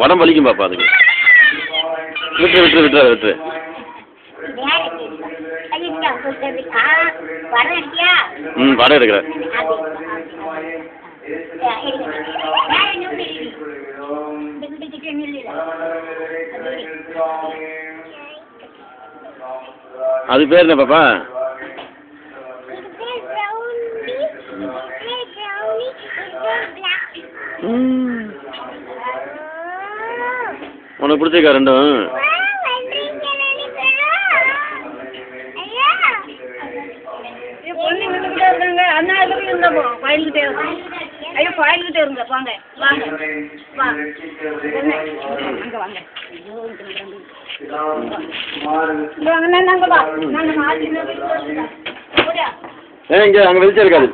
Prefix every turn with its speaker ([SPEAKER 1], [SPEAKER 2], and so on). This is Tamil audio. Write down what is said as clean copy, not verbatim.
[SPEAKER 1] உடம்பு வலிக்கும் பாப்பா அதுக்கு. விட்டுரு. படம் எடுக்கிறேன். அது பேர் என்ன பாப்பா? உனக்கு பிடிச்சிருக்கா ரெண்டும்?
[SPEAKER 2] ஐயோ கோயில்கிட்ட இருங்க வாங்க வாங்க வாங்க
[SPEAKER 1] இங்கே அங்கே வெளிச்சம் இருக்காது.